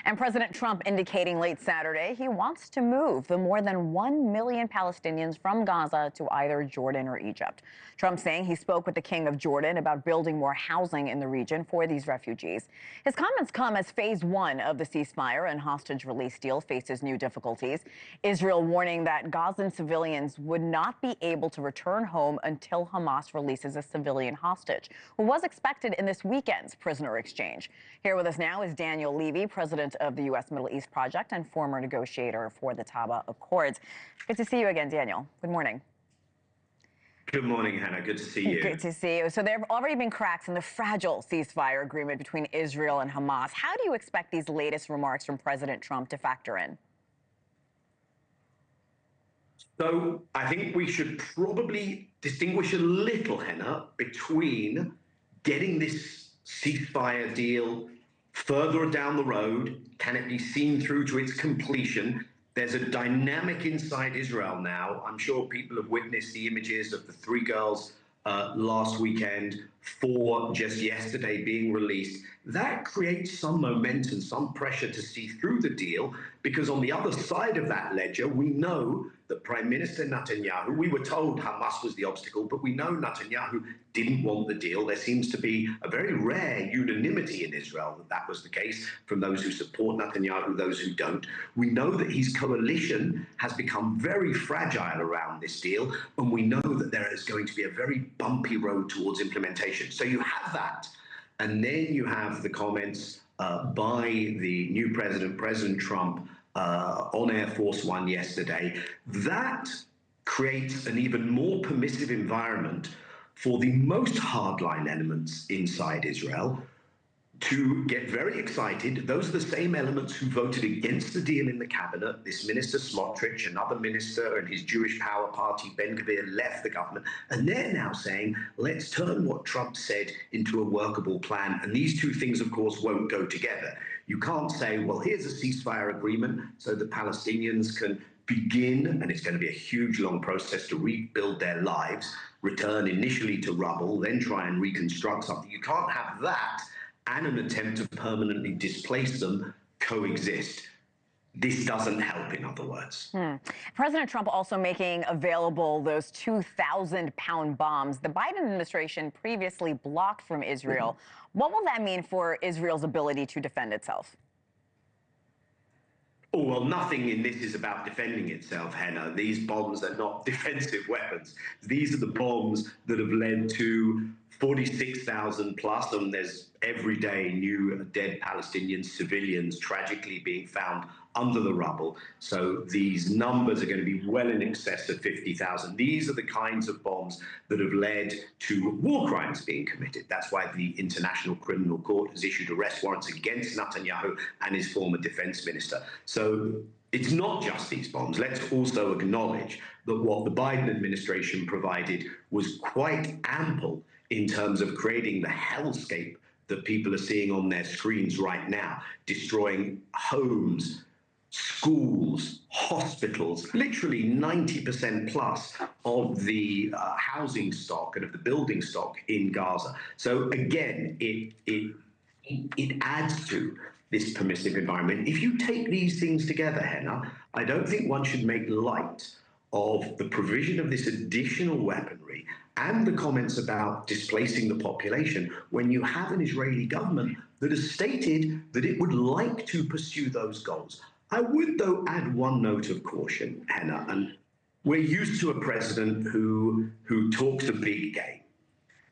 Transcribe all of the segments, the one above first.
And President Trump indicating late Saturday he wants to move the more than 1 million Palestinians from Gaza to either Jordan or Egypt. Trump saying he spoke with the King of Jordan about building more housing in the region for these refugees. His comments come as phase one of the ceasefire and hostage release deal faces new difficulties. Israel warning that Gazan civilians would not be able to return home until Hamas releases a civilian hostage, who was expected in this weekend's prisoner exchange. Here with us now is Daniel Levy, president of the U.S. Middle East Project and former negotiator for the Doba Accords. Good to see you again, Daniel. Good morning. Good morning, Hena. Good to see you. Good to see you. So there have already been cracks in the fragile ceasefire agreement between Israel and Hamas. How do you expect these latest remarks from President Trump to factor in? So I think we should probably distinguish a little, Hena, between getting this ceasefire deal further down the road. Can it be seen through to its completion? There's a dynamic inside Israel now. I'm sure people have witnessed the images of the 3 girls last weekend, 4 just yesterday being released. That creates some momentum, some pressure to see through the deal, because on the other side of that ledger, we know that Prime Minister Netanyahu, we were told Hamas was the obstacle, but we know Netanyahu didn't want the deal. There seems to be a very rare unanimity in Israel that that was the case, from those who support Netanyahu, those who don't. We know that his coalition has become very fragile around this deal, and we know that there is going to be a very bumpy road towards implementation. So you have that, and then you have the comments by the new president, President Trump, on Air Force One yesterday. That creates an even more permissive environment for the most hardline elements inside Israel to get very excited. Those are the same elements who voted against the deal in the cabinet. This minister Smotrich, another minister, and his Jewish Power Party, Ben Gvir, left the government. And they're now saying, let's turn what Trump said into a workable plan. And these two things, of course, won't go together. You can't say, well, here's a ceasefire agreement so the Palestinians can begin, and it's going to be a huge, long process to rebuild their lives, return initially to rubble, then try and reconstruct something. You can't have that and an attempt to permanently displace them coexist. This doesn't help, in other words. President Trump also making available those 2,000-pound bombs the Biden administration previously blocked from Israel. What will that mean for Israel's ability to defend itself? Oh, well, nothing in this is about defending itself, Hena. These bombs are not defensive weapons. These are the bombs that have led to 46,000 plus, and there's every day new dead Palestinian civilians tragically being found under the rubble. So these numbers are going to be well in excess of 50,000. These are the kinds of bombs that have led to war crimes being committed. That's why the International Criminal Court has issued arrest warrants against Netanyahu and his former defense minister. So it's not just these bombs. Let's also acknowledge that what the Biden administration provided was quite ample in terms of creating the hellscape that people are seeing on their screens right now, destroying homes, schools, hospitals. Literally 90% plus of the housing stock and of the building stock in Gaza. So again, it adds to this permissive environment. If you take these things together, Hena, I don't think one should make light of the provision of this additional weaponry and the comments about displacing the population when you have an Israeli government that has stated that it would like to pursue those goals. I would, though, add one note of caution, Hena, and we're used to a president who talks a big game.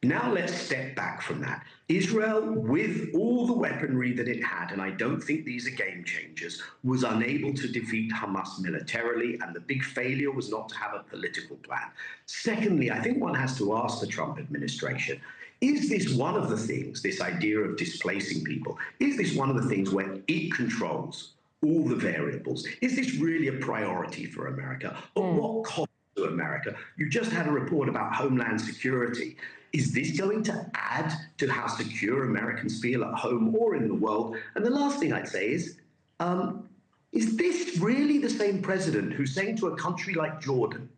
Now let's step back from that. Israel, with all the weaponry that it had, and I don't think these are game changers, was unable to defeat Hamas militarily, and the big failure was not to have a political plan. Secondly, I think one has to ask the Trump administration, is this one of the things, this idea of displacing people, is this one of the things where it controls all the variables? Is this really a priority for America? At what cost to America? You just had a report about Homeland Security. Is this going to add to how secure Americans feel at home or in the world? And the last thing I'd say is this really the same president who's saying to a country like Jordan,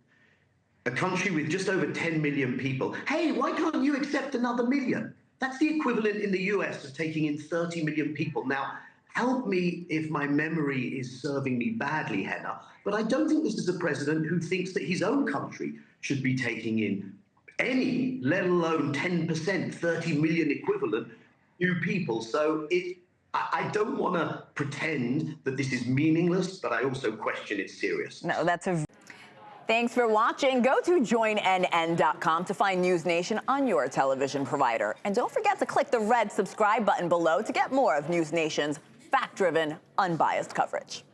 a country with just over 10 million people, hey, why can't you accept another million? That's the equivalent in the US of taking in 30 million people. Now, help me if my memory is serving me badly, Hena, but I don't think this is a president who thinks that his own country should be taking in any, let alone 10%, 30 million equivalent new people. So I don't want to pretend that this is meaningless, but I also question its seriousness. No, Thanks for watching. Go to joinnn.com to find NewsNation on your television provider. And don't forget to click the red subscribe button below to get more of NewsNation's fact-driven, unbiased coverage.